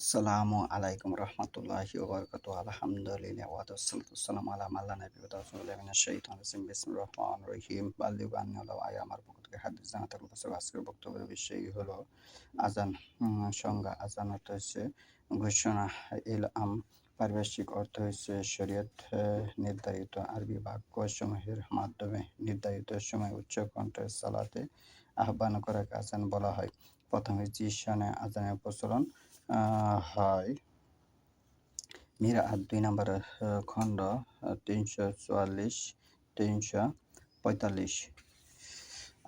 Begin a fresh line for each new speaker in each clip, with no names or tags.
আসসালামু আলাইকুম রহমতুল্লাহি ওয়া বারাকাতুহু। আলহামদুলিল্লাহ ওয়া তাসসালাতু ওয়াসসালামু আলা মান লা নাবিয়্যা বা'দাহু। আউযু বিল্লাহি মিনাশ শাইতানির রাজিম। বিসমিল্লাহির রহমানির রহিম। বাল্লিগু আন্নী ওয়ালাউ আয়া। আমার পক্ষ থেকে হাদিস জানাতে বলতেছে। আজকের বক্তব্যের বিষয় হলো আযান। সংজ্ঞা। আযান অর্থ হচ্ছে ঘোষণা, ইলআম। পারিভাষিক অর্থ হচ্ছে শরীয়ত নির্ধারিত আরবি বাক্যসমূহের মাধ্যমে নির্ধারিত সময় উচ্চ কণ্ঠে সালাতে আহ্বান করাকে আযান বলা হয়। প্রথমে জিশানে আযানের প্রচলন হয়। মিরআত ২ নম্বর খণ্ড ৩৪৪, ৩৪৫।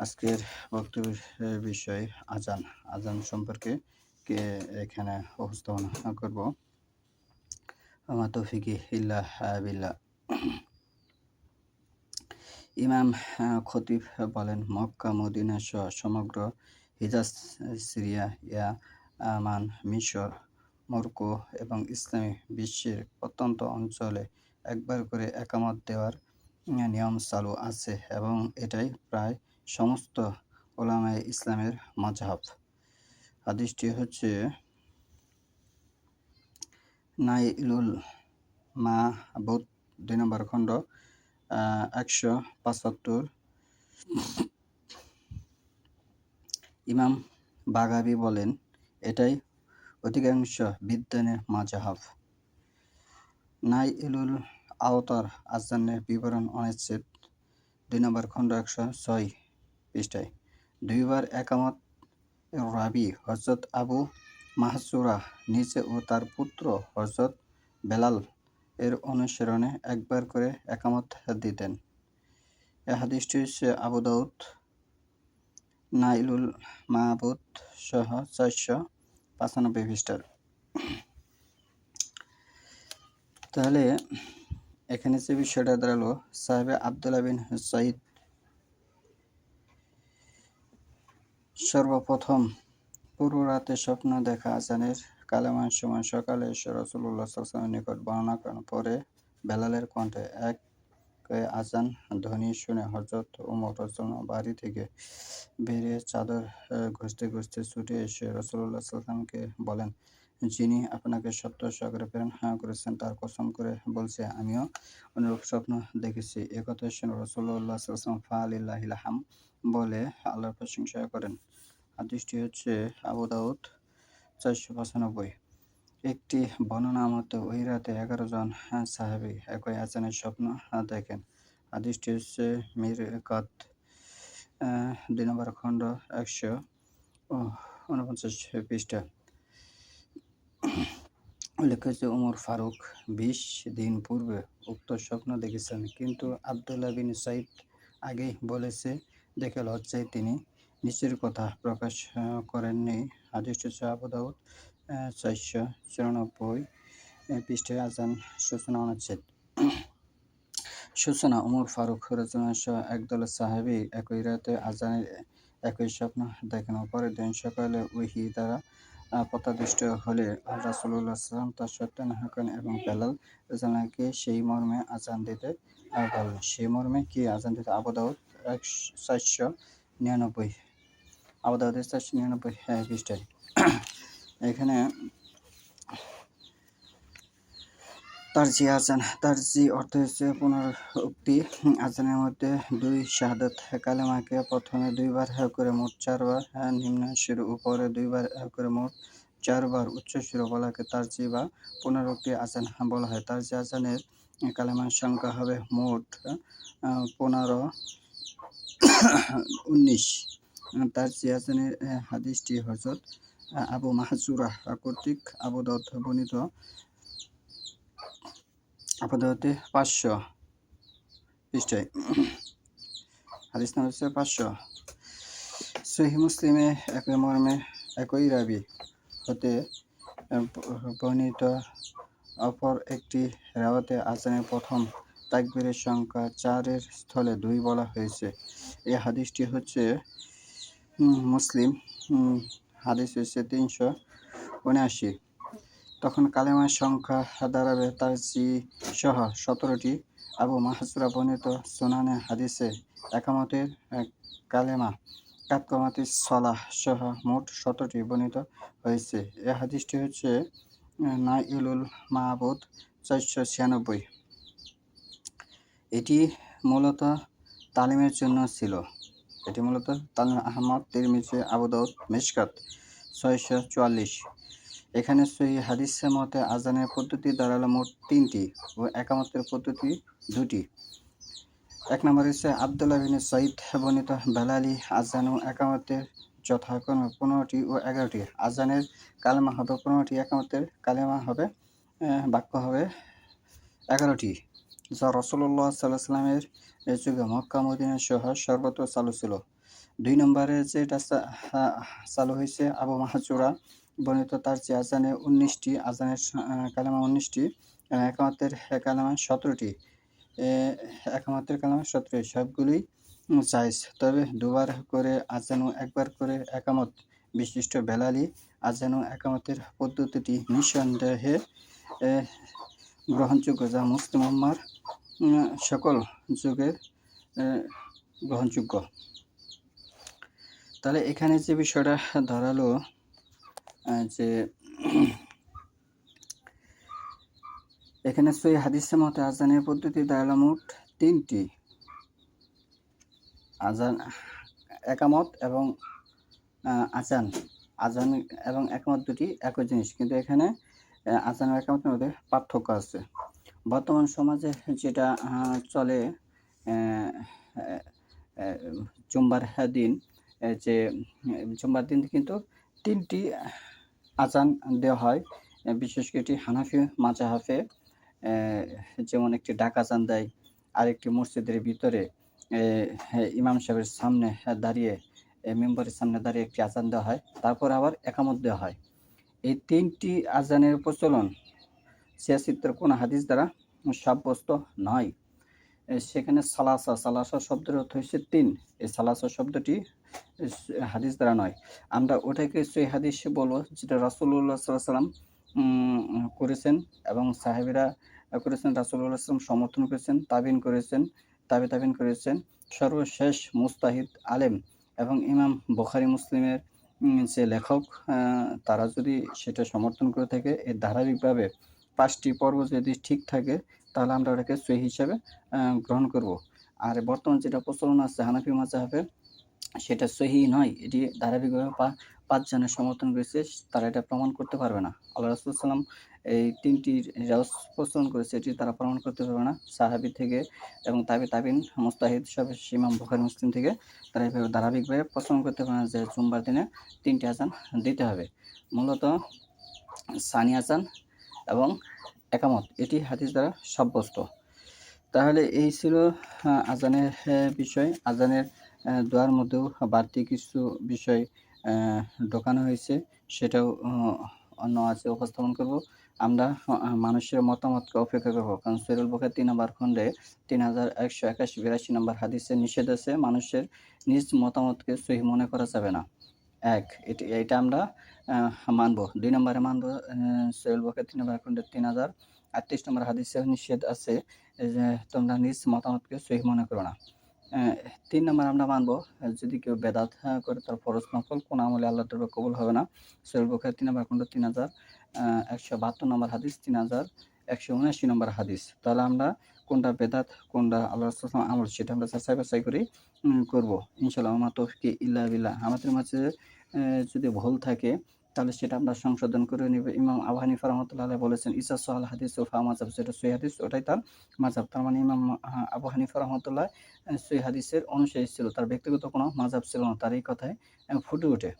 আজকের বক্তব্যের বিষয় আযান। আযান সম্পর্কে এখানে উপস্থাপনা করব। ওমা তৌফিকি ইল্লা বিল্লাহ। ইমাম খতিব বলেন, মক্কা মদিনা সহ সমগ্র হিজাজ, সিরিয়া, ইয়ামান, মিশর, মরক্কো এবং ইসলামী বিশ্বের প্রত্যন্ত অঞ্চলে একবার করে একামত দেওয়ার নিয়ম চালু আছে এবং এটাই প্রায় সমস্ত উলামায়ে ইসলামের মাযহাব। হাদিসটি হচ্ছে নাইলুল মাহবুদ ২ নম্বর খণ্ড ১৭৫। ইমাম বাগাবী বলেন, এটাই অধিকাংশ বিদ্বানের মাযহাব। নাইলুল আওতার আযানের বিবরণ অনুচ্ছেদ ২ নম্বর খণ্ড ১০৬ পৃষ্ঠায়। দুইবার একামত রাবী হযরত আবু মাহযুরা নিজে ও তার পুত্র হযরত বেলাল এর অনুসরণে একবার করে একামত দিতেন। এ হাদিসটি হচ্ছে আবু দাউদ, নাইলুল মাহবুদ সহ ৪৯৫ পৃষ্ঠার। তাহলে এখানে যে বিষয়টা দাঁড়ালো, সাহাবে আব্দুল্লাহ বিন সাইদ সর্বপ্রথম পুরো রাতে স্বপ্ন দেখা আযানের কালেমার সময় সকালে এসে রাসূলুল্লাহ সাল্লাল্লাহু আলাইহি ওয়াসাল্লামের নিকট বর্ণনা করেন। পরে বেলালের কণ্ঠে এক আযান ধ্বনি শুনে হযরত ওমর রাদিয়াল্লাহু বাড়ি থেকে বেরিয়ে চাদর ঘষতে ঘষতে ছুটে এসে রাসূলুল্লাহ সাল্লাল্লাহু আলাইহি ওয়াসাল্লামকে বলেন, যিনি আপনাকে সত্য সহকারে প্রেরণ করেছেন তার কসম করে বলছি, আমিও অনুরূপ স্বপ্ন দেখেছি। এ কথা শুনে রাসূলুল্লাহ সাল্লাল্লাহু আলাইহি ওয়াসাল্লাম ফালিল্লাহিল হামদ বলে আল্লাহর প্রশংসা করেন। হাদিসটি হচ্ছে আবু দাউদ ৪৯৫। একটি বর্ণনা মতে ওই রাতে ১১ জন সাহাবী একই আযানের স্বপ্ন দেখেন। হাদিসটি হচ্ছে মিরকাত ২ নম্বর খণ্ড ১৪৯ পৃষ্ঠা। উল্লেখ হয়েছে, ওমর ফারুক ২০ দিন পূর্বে উক্ত স্বপ্ন দেখেছেন, কিন্তু আব্দুল্লাহ বিন সাইদ আগেই বলেছে দেখে লজ্জায় তিনি নিচের কথা প্রকাশ করেননি। হাদিসটি হচ্ছে আবু দাউদ ৪৯৪ পৃষ্ঠায় আযান সূচনা অনুচ্ছেদ। সূচনা। ওমর ফারুক রাদিয়াল্লাহু সহ একদল সাহাবী একই রাতে আযানের একই স্বপ্ন দেখেন ও পরের দিন সকালে ওহী দ্বারা প্রত্যাদিষ্ট হলে রাসূলুল্লাহ সাল্লাল্লাহু আলাইহি ওয়াসাল্লাম তা সত্যায়ন করেন এবং বেলাল রাদিয়াল্লাহু সেই মর্মে আযান দিতে বলেন। সেই মর্মে কি আযান দিতে? আবু দাউদ ৪৯৯, আবু দাউদের ৪৯৯ পৃষ্ঠায়। এখানে তারজি আযান। তারজি অর্থ হচ্ছে পুনরুক্তি। আযানের মধ্যে দুই শাহাদাত কালেমাকে প্রথমে দুইবার করে মোট ৪ বার নিম্ন সুরে ও পরে ২ বার করে মোট ৪ বার উচ্চ সুরে বলাকে তারজি বা পুনরুক্তি আযান বলা হয়। তারজি আযানের কালেমার সংখ্যা হবে মোট ১৫-১৯। তারজি আযানের হাদিসটি হযরত আবু মাহযুরা কর্তৃক আবু দাউদ বর্ণিত। আবু দাউদে ৫০০ পৃষ্ঠায়। হাদিস নাম্বার হচ্ছে ৫০০। সহিহ মুসলিমে একই মর্মে একই রাবী হতে বর্ণিত অপর একটি রিওয়ায়েতে আযানের প্রথম তাকবীরের সংখ্যা ৪ এর স্থলে ২ বলা হয়েছে। এই হাদিসটি হচ্ছে মুসলিম হাদিস হচ্ছে ৩৭৯। তখন কালেমার সংখ্যা দাঁড়াবে তারজি সহ ১৭টি। আবু মাহযুরা বর্ণিত সুনানে হাদিসে একামতের কালেমা কাতকামাতিস সলাহ সহ মোট ১৭টি বর্ণিত হয়েছে। এ হাদিসটি হচ্ছে নাইলুল মাহবুদ ৪৯৬। এটি মূলত তালিমের জন্য ছিল। এটি মূলত তালিম আহমদ, তিরমিজি, আবু দাউদ, মিশকাত ৬৪৪। এখানে সহিহ হাদিসের মতে আজানের পদ্ধতি দাঁড়ালো মোট ৩টি ও একামতের পদ্ধতি ২টি। ১ নম্বর হচ্ছে আব্দুল্লাহ বিন সাইদ বর্ণিত বেলালি আজান ও একামতের যথাক্রমে ১৫টি ও ১১টি। আজানের কালেমা হবে ১৫টি, একামতের কালেমা হবে বাক্য হবে ১১টি, যা রাসূলুল্লাহ সাল্লাল্লাহু আলাইহি ওয়াসাল্লামের যুগে মক্কা মদিনা সহ সর্বত্র চালু ছিল। ২ নম্বরে যেটা চালু হয়েছে আবু মাহজুরা বর্ণিত, তার যে আজানে ১৯টি, আজানের কালেমা ১৯টি, একামতের কালেমা ১৭টি। একামতের কালেমা ১৭টি, সবগুলোই জায়েজ। তবে দুবার করে আজান ও একবার করে একামত বিশিষ্ট বেলালি আজান ও একামতের পদ্ধতিটি নিঃসন্দেহে গ্রহণযোগ্য, যা মুসলিম উম্মাহর সকল যুগের গ্রহণযোগ্য। তাহলে এখানে যে বিষয়টা ধরালো যে এখানে সহিহ হাদিসের মতে আজানের পদ্ধতি দাঁড়ালো মোট ৩টি। আজান, একামত এবং আজান এবং একামত দুটি একই জিনিস, কিন্তু এখানে আজান ও একামতের মধ্যে পার্থক্য আছে। বর্তমান সমাজে যেটা চলে, জুম্মার দিন, যে জুম্মার দিন কিন্তু ৩টি আজান দেওয়া হয়। বিশেষ করে এটি হানাফি মাযহাবে যেমন একটি ডাক আজান দেয়, আরেকটি মসজিদের ভিতরে ইমাম সাহেবের সামনে দাঁড়িয়ে, মেম্বারের সামনে দাঁড়িয়ে একটি আজান দেওয়া হয়, তারপর আবার একামত দেওয়া হয়। এই ৩টি আজানের প্রচলন সিয়াসিত্রের কোনো হাদিস দ্বারা সাব্যস্ত নয়। সেখানে সালাসা শব্দের অর্থ হচ্ছে ৩। এই সালাসা শব্দটি হাদিস দ্বারা নয়। আমরা ওটাকে সহিহ হাদিস বলবো, যেটা রাসূলুল্লাহ সাল্লাল্লাহু আলাইহি ওয়াসাল্লাম করেছেন এবং সাহাবীরা করেছেন, রাসূলুল্লাহ সাল্লাল্লাহু আলাইহি ওয়াসাল্লাম সমর্থন করেছেন, তাবিন করেছেন। সর্বশেষ মুজতাহিদ আলেম এবং ইমাম বুখারী মুসলিমের যে লেখক, তারা যদি সেটা সমর্থন করে থাকে, এর ধারাবাহিকভাবে ৫টি পর্ব যদি ঠিক থাকে, তাহলে আমরা ওটাকে সহিহ হিসাবে গ্রহণ করব। আর বর্তমান যেটা প্রচলন আছে হানাফি মাযহাবে, সেটা সহিহ নয়। এটি ধারাবাহিকভাবে ৫ জনের সমর্থন করেছে, তারা এটা প্রমাণ করতে পারবে না। আল্লাহ রাসূল সাল্লাম এই ৩টি প্রচলন করেছে, এটি তারা প্রমাণ করতে পারবে না। সাহাবী থেকে এবং তাবিন, মুজতাহিদ, সর্বশেষ ইমাম বুখারী মুসলিম থেকে তারা এইভাবে ধারাবাহিকভাবে প্রচলন করতে পারে না যে জুম্মার দিনে ৩টি আজান দিতে হবে। মূলত সানি আজান এবং একামত এটি হাদিস দ্বারা সাব্যস্ত। তাহলে এই ছিল আজানের বিষয়। আজানের দোয়ার মধ্যেও বাড়তি কিছু বিষয় ঢোকানো হয়েছে, সেটাও অন্য আছে উপস্থাপন করব। আমরা মানুষের মতামতকে অপেক্ষা করব, কারণ সহিহুল বুখারী ৩ নম্বর খণ্ডে ৩১৮১-৮২ নম্বর হাদিসে নিষেধ আছে মানুষের নিজ মতামতকে সহিহ মনে করা যাবে না। এটা আমরা মানব। ২ নম্বরে মানব সহিহুল বুখারী ৩ নম্বর খণ্ডে ৩০৩৮ নম্বর হাদিসে নিষেধ আছে যে তোমরা নিজ মতামতকে সহিহ মনে করো না। ৩ নম্বর আমরা মানব, যদি কেউ বেদাত করে, তার ফরজ নফল কোন আমলে আল্লাহর দরবারে কবুল হবে না। সহিহুল বুখারী ৩ নম্বর খণ্ড ৩১৭২ নম্বর হাদিস, ৩১৭৯ নম্বর হাদিস। তাহলে আমরা কোনটা বেদাত, কোনটা আল্লাহ রাসূলের আমল, সেটা আমরা যাচাই বাছাই করে করব ইনশাআল্লাহ। ওয়া মা তৌফিকি ইল্লা বিল্লাহ। আমাদের মাঝে যদি ভুল থাকে, তাহলে সেটা আমরা সংশোধন করে নিব। ইমাম আবু হানিফা রাহমাতুল্লাহ আলাইহি বলেছেন, ইসা সাহাল হাদিস ফা মাযহাব, যেটা সহিহ হাদিস ওটাই তার মাযহাব। তার মানে ইমাম আবু হানিফা রাহমাতুল্লাহ সহিহ হাদিসের অনুসারী ছিল, তার ব্যক্তিগত কোনো মাযহাব ছিল না। তার এই কথায় ফুটে ওঠে।